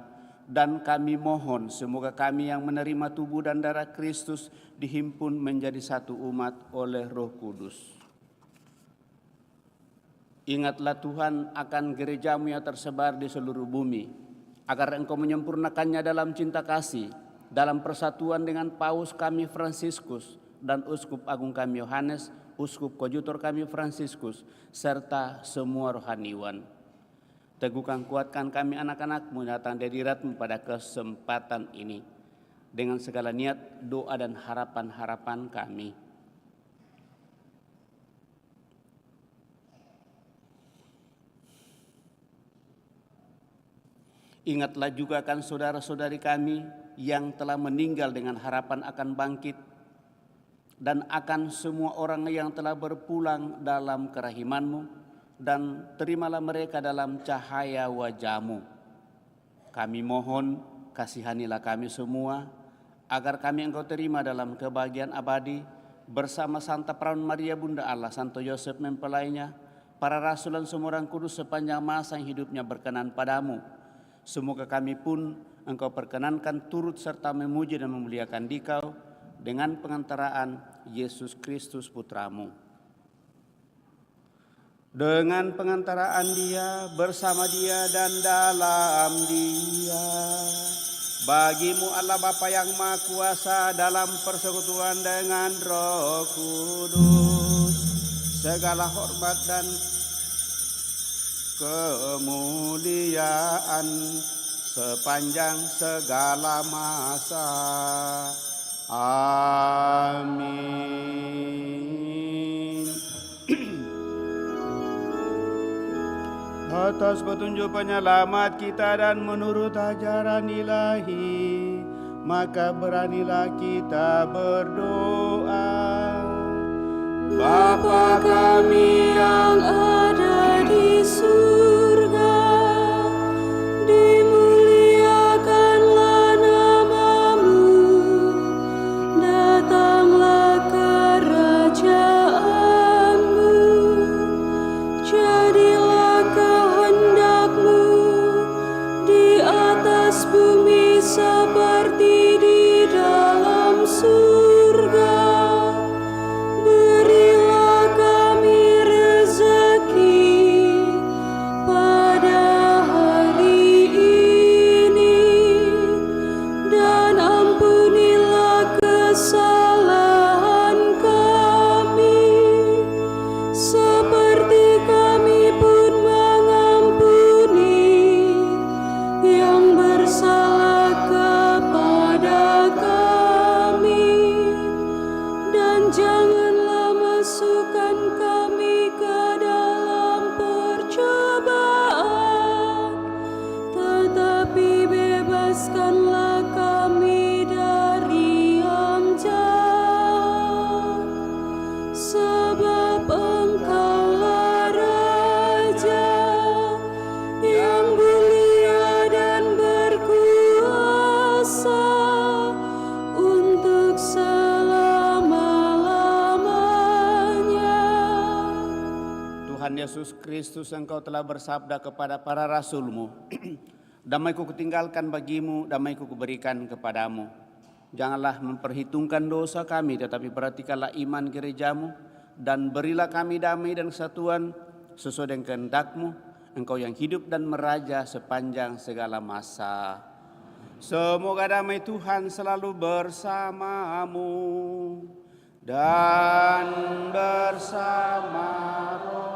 Dan kami mohon semoga kami yang menerima tubuh dan darah Kristus dihimpun menjadi satu umat oleh Roh Kudus. Ingatlah Tuhan akan gerejamu yang tersebar di seluruh bumi, agar Engkau menyempurnakannya dalam cinta kasih, dalam persatuan dengan Paus kami Fransiskus dan Uskup Agung kami Yohanes, Uskup Kojutor kami Fransiskus, serta semua rohaniwan. Teguhkan, kuatkan kami anak-anak-Mu datang dari hadirat-Mu pada kesempatan ini, dengan segala niat, doa dan harapan-harapan kami. Ingatlah juga akan saudara-saudari kami yang telah meninggal dengan harapan akan bangkit, dan akan semua orang yang telah berpulang dalam kerahiman-Mu, dan terimalah mereka dalam cahaya wajah-Mu. Kami mohon, kasihanilah kami semua, agar kami Engkau terima dalam kebahagiaan abadi, bersama Santa Perawan Maria Bunda Allah, Santo Yosef mempelainya, para rasul dan semua orang kudus sepanjang masa yang hidupnya berkenan padamu. Semoga kami pun Engkau perkenankan turut serta memuji dan memuliakan Dikau dengan pengantaraan Yesus Kristus Putra-Mu. Dengan pengantaraan Dia, bersama Dia dan dalam Dia, bagimu Allah Bapa yang Maha Kuasa dalam persekutuan dengan Roh Kudus, segala hormat dan kemuliaan sepanjang segala masa. Amin. Atas petunjuk penyelamat kita dan menurut ajaran ilahi, maka beranilah kita berdoa. Bapa kami yang ada di surga, dimuliakanlah nama-Mu, datanglah kerajaan-Mu, jadilah kehendak-Mu di atas bumi seperti di dalam surga. Berilah kami Tuhan Yesus Kristus, Engkau telah bersabda kepada para rasul-Mu, damai-Ku kutinggalkan bagimu, damai-Ku kuberikan kepadamu. Janganlah memperhitungkan dosa kami, tetapi perhatikanlah iman gereja-Mu, dan berilah kami damai dan kesatuan sesuai dengan kehendak-Mu, Engkau yang hidup dan meraja sepanjang segala masa. Semoga damai Tuhan selalu bersamamu dan bersama rohmu.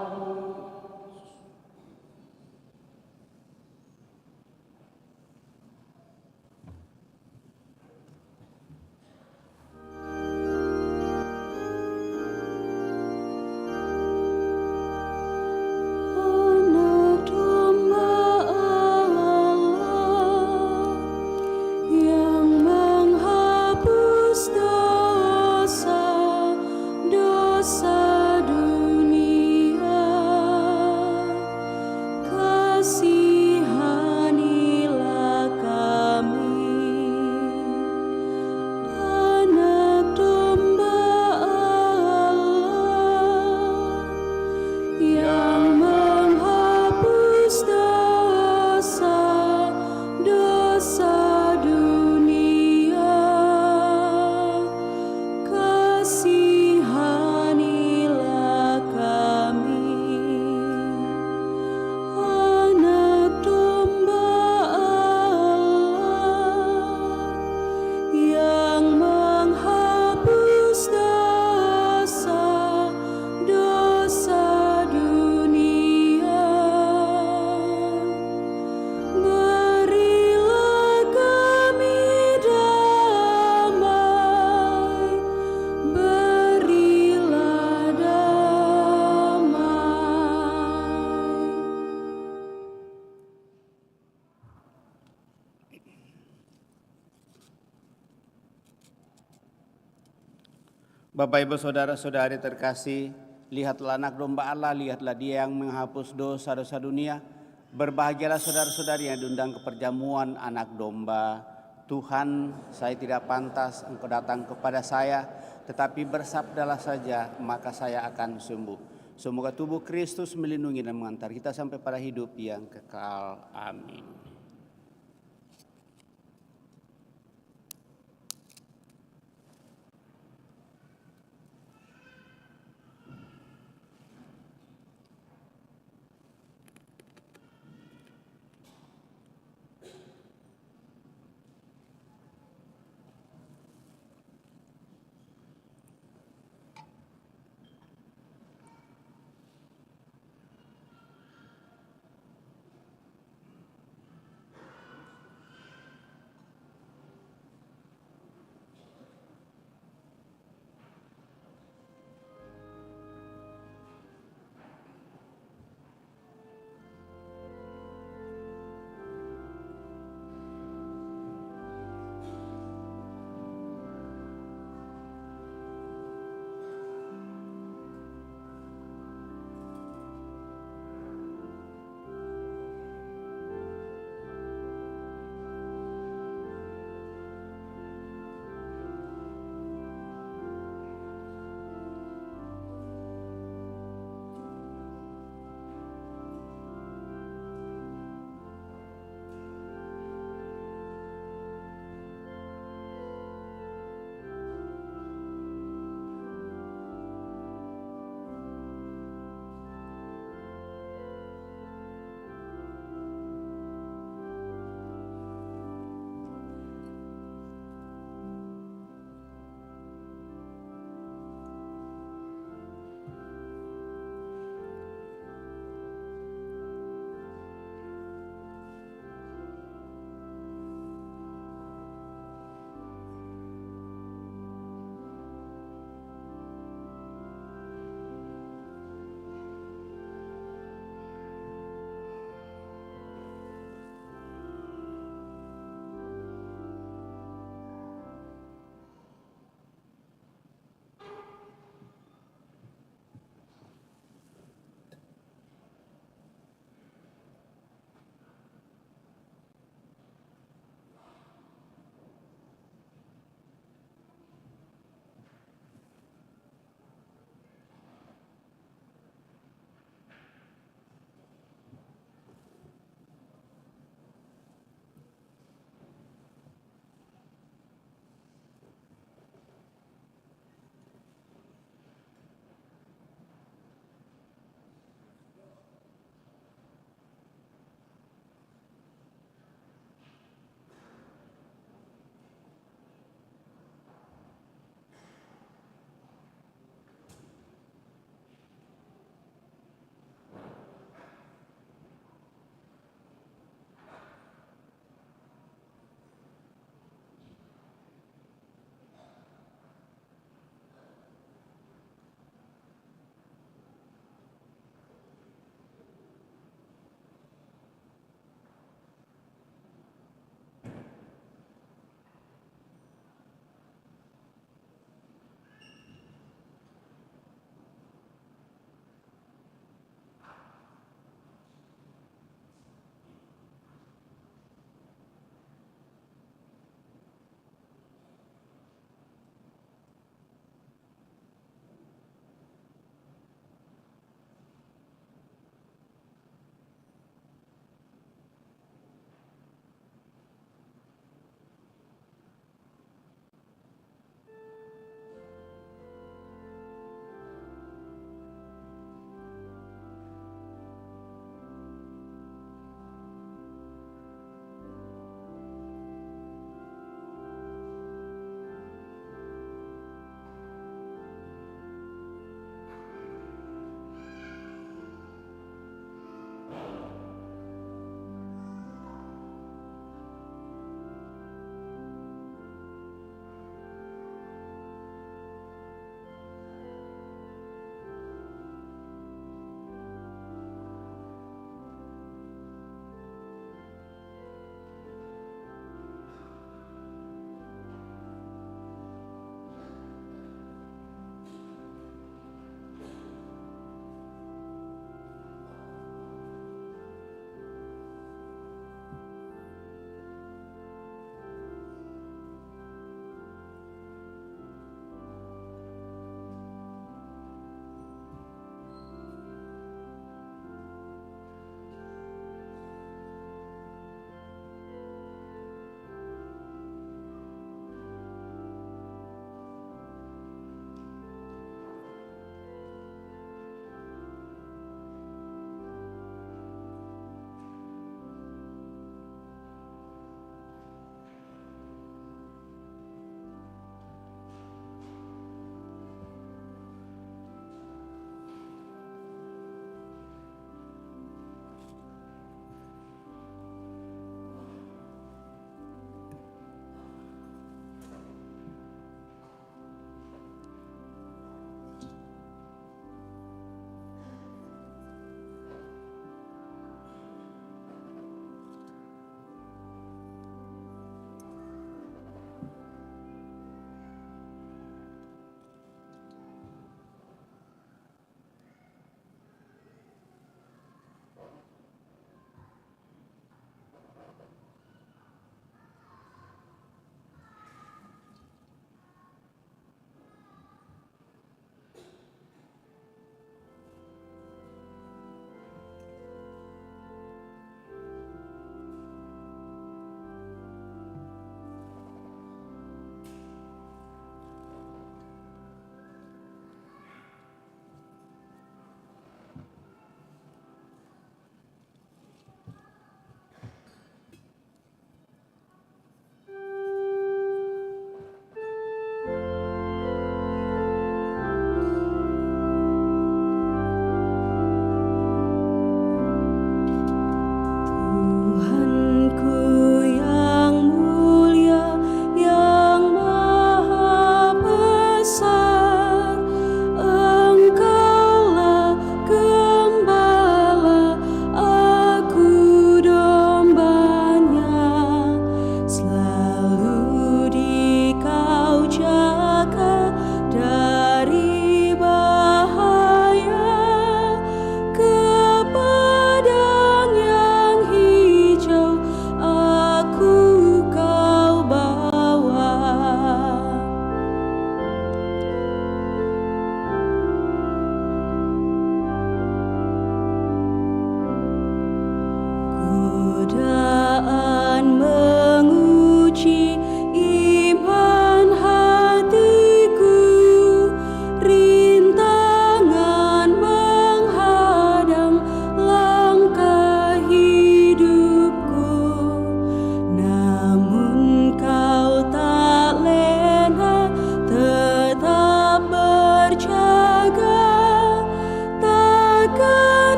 Anak domba Allah yang menghapus dosa dunia, kasihanilah kami. Anak domba Allah yang menghapus dosa dunia, kasihanilah kami. Anak domba Allah yang menghapus dosa dunia, berilah kami damai, berilah damai. Bapak, Ibu, saudara-saudari terkasih, lihatlah anak domba Allah, lihatlah Dia yang menghapus dosa-dosa dunia. Berbahagialah saudara-saudari yang diundang ke perjamuan anak domba. Tuhan, saya tidak pantas Engkau datang kepada saya, tetapi bersabdalah saja, maka saya akan sembuh. Semoga tubuh Kristus melindungi dan mengantar kita sampai pada hidup yang kekal. Amin.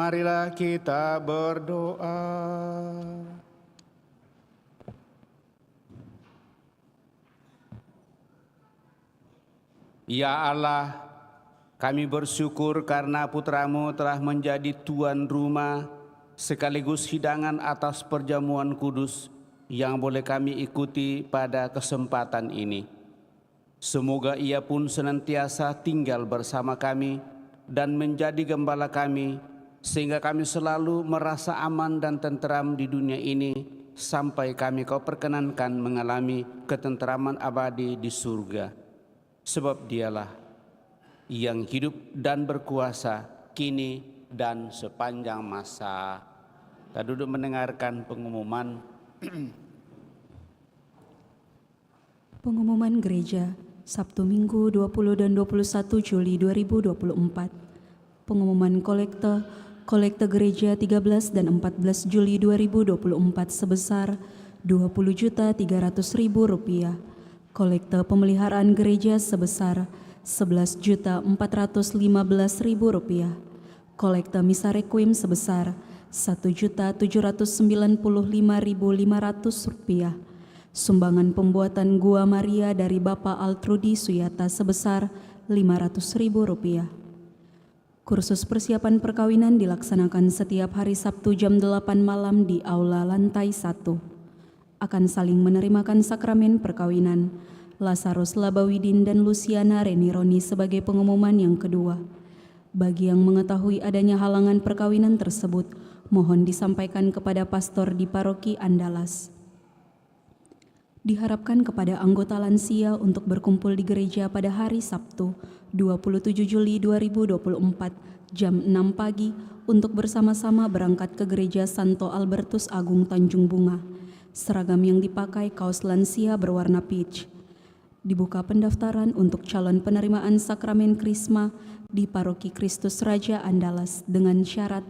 Marilah kita berdoa. Ya Allah, kami bersyukur karena Putra-Mu telah menjadi tuan rumah sekaligus hidangan atas perjamuan kudus yang boleh kami ikuti pada kesempatan ini. Semoga Ia pun senantiasa tinggal bersama kami dan menjadi gembala kami, sehingga kami selalu merasa aman dan tentram di dunia ini, sampai kami Kau perkenankan mengalami ketenteraman abadi di surga. Sebab Dialah yang hidup dan berkuasa kini dan sepanjang masa. Kita duduk mendengarkan pengumuman. Pengumuman Gereja, Sabtu Minggu 20 dan 21 Juli 2024. Pengumuman kolekte Gereja 13 dan 14 Juli 2024 sebesar Rp20.300.000. Kolekte pemeliharaan gereja sebesar Rp11.415.000. Kolekte misa requiem sebesar Rp1.795.500. Sumbangan pembuatan Gua Maria dari Bapak Altrudi Suyata sebesar Rp500.000. Kursus persiapan perkawinan dilaksanakan setiap hari Sabtu jam 8 malam di Aula Lantai 1. Akan saling menerimakan sakramen perkawinan Lazarus Labawidin dan Luciana Renironi sebagai pengumuman yang kedua. Bagi yang mengetahui adanya halangan perkawinan tersebut, mohon disampaikan kepada pastor di paroki Andalas. Diharapkan kepada anggota lansia untuk berkumpul di gereja pada hari Sabtu 27 Juli 2024 jam 6 pagi untuk bersama-sama berangkat ke gereja Santo Albertus Agung Tanjung Bunga. Seragam yang dipakai kaos lansia berwarna peach. Dibuka pendaftaran untuk calon penerimaan sakramen Krisma di Paroki Kristus Raja Andalas dengan syarat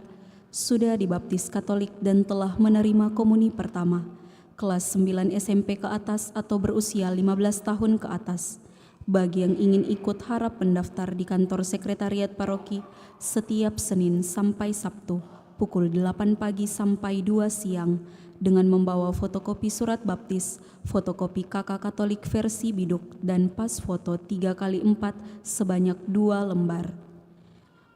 sudah dibaptis Katolik dan telah menerima komuni pertama, kelas 9 SMP ke atas atau berusia 15 tahun ke atas. Bagi yang ingin ikut harap pendaftar di kantor sekretariat paroki setiap Senin sampai Sabtu pukul 8 pagi sampai 2 siang dengan membawa fotokopi surat baptis, fotokopi KK Katolik versi biduk, dan pas foto 3x4 sebanyak 2 lembar.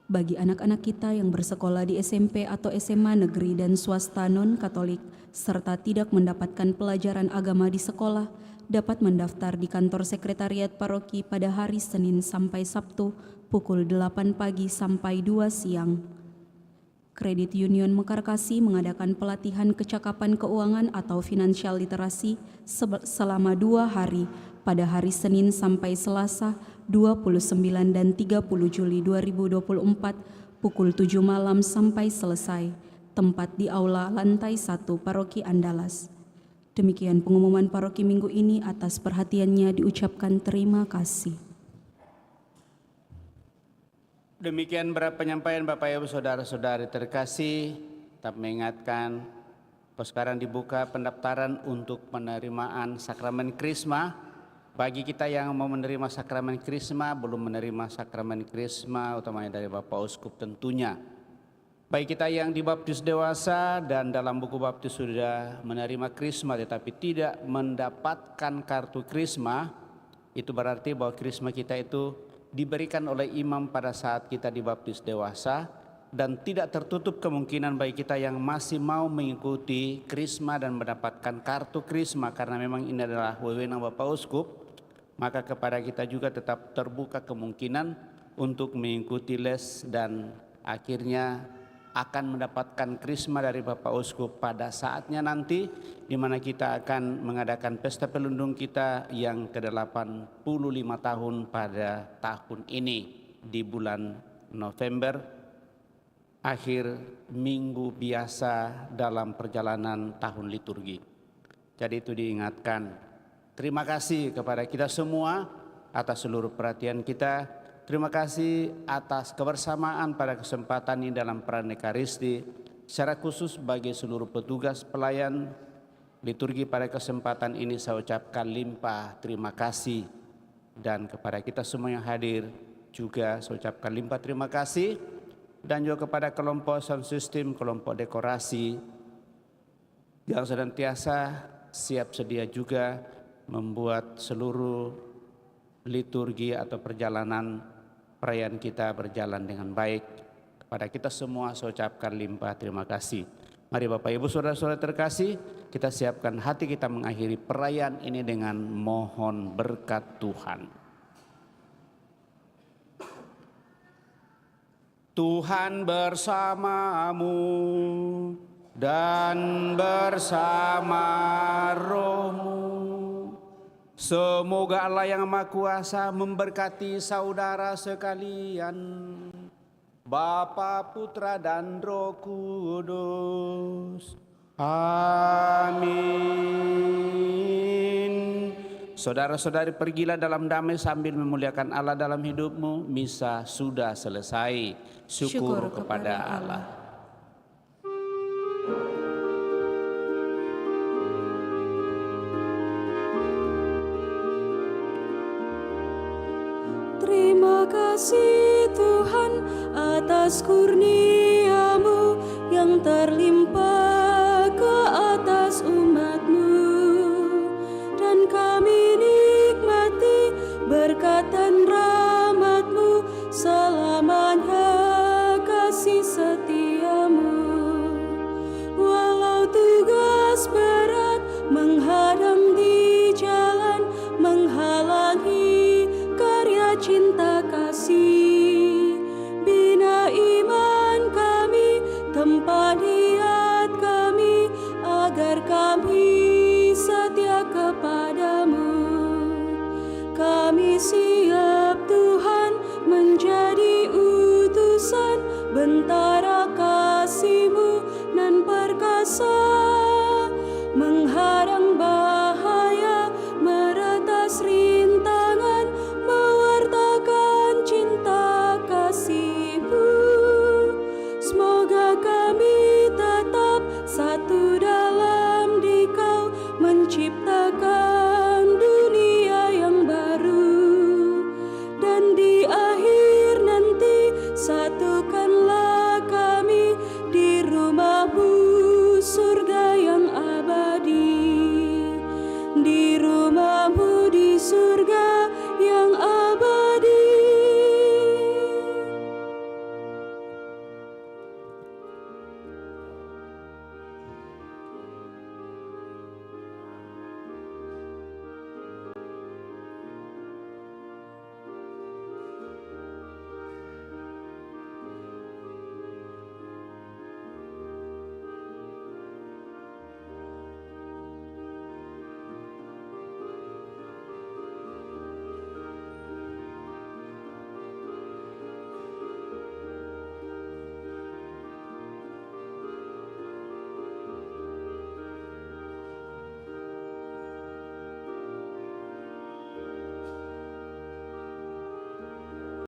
Bagi anak-anak kita yang bersekolah di SMP atau SMA negeri dan swasta non-Katolik, serta tidak mendapatkan pelajaran agama di sekolah, dapat mendaftar di kantor sekretariat paroki pada hari Senin sampai Sabtu pukul 8 pagi sampai 2 siang. Kredit Union Mekarkasi mengadakan pelatihan kecakapan keuangan atau financial literasi selama 2 hari pada hari Senin sampai Selasa 29 dan 30 Juli 2024 pukul 7 malam sampai selesai. Tempat di Aula Lantai 1 Paroki Andalas. Demikian pengumuman paroki minggu ini, atas perhatiannya diucapkan terima kasih. Demikian berat penyampaian Bapak Ibu Saudara-saudari terkasih. Tetap mengingatkan, sekarang dibuka pendaftaran untuk penerimaan sakramen Krisma. Bagi kita yang mau menerima sakramen Krisma, belum menerima sakramen Krisma, utamanya dari Bapak Uskup tentunya. Baik kita yang dibaptis dewasa dan dalam buku baptis sudah menerima Krisma tetapi tidak mendapatkan kartu Krisma, itu berarti bahwa Krisma kita itu diberikan oleh imam pada saat kita dibaptis dewasa, dan tidak tertutup kemungkinan bagi kita yang masih mau mengikuti Krisma dan mendapatkan kartu Krisma karena memang ini adalah wewenang Bapak Uskup, maka kepada kita juga tetap terbuka kemungkinan untuk mengikuti les dan akhirnya akan mendapatkan Krisma dari Bapak Uskup pada saatnya nanti, di mana kita akan mengadakan pesta pelundung kita yang ke-85 tahun pada tahun ini di bulan November, akhir minggu biasa dalam perjalanan tahun liturgi. Jadi itu diingatkan. Terima kasih kepada kita semua atas seluruh perhatian kita. Terima kasih atas kebersamaan pada kesempatan ini dalam peran Ekaristi, secara khusus bagi seluruh petugas pelayan liturgi pada kesempatan ini saya ucapkan limpah terima kasih, dan kepada kita semua yang hadir juga saya ucapkan limpah terima kasih. dan juga kepada kelompok sound system, kelompok dekorasi yang senantiasa siap sedia juga membuat seluruh liturgi atau perjalanan perayaan kita berjalan dengan baik. Kepada kita semua saya ucapkan limpah terima kasih. Mari Bapak Ibu Saudara-saudara terkasih, kita siapkan hati kita mengakhiri perayaan ini dengan mohon berkat Tuhan. Tuhan bersamamu dan bersama rohmu. Semoga Allah yang Maha Kuasa memberkati saudara sekalian, Bapa, Putra, dan Roh Kudus. Amin. Saudara-saudari, pergilah dalam damai sambil memuliakan Allah dalam hidupmu. Misa sudah selesai. Syukur kepada Allah. Terima kasih Tuhan atas kurnia-Mu yang terlimpah ke atas umat-Mu, dan kami nikmati berkat dan rahmat-Mu selamanya, kasih setia-Mu. Walau tugas berat menghadang di jalan, menghalangi karya cinta kasih, bina iman kami tempat di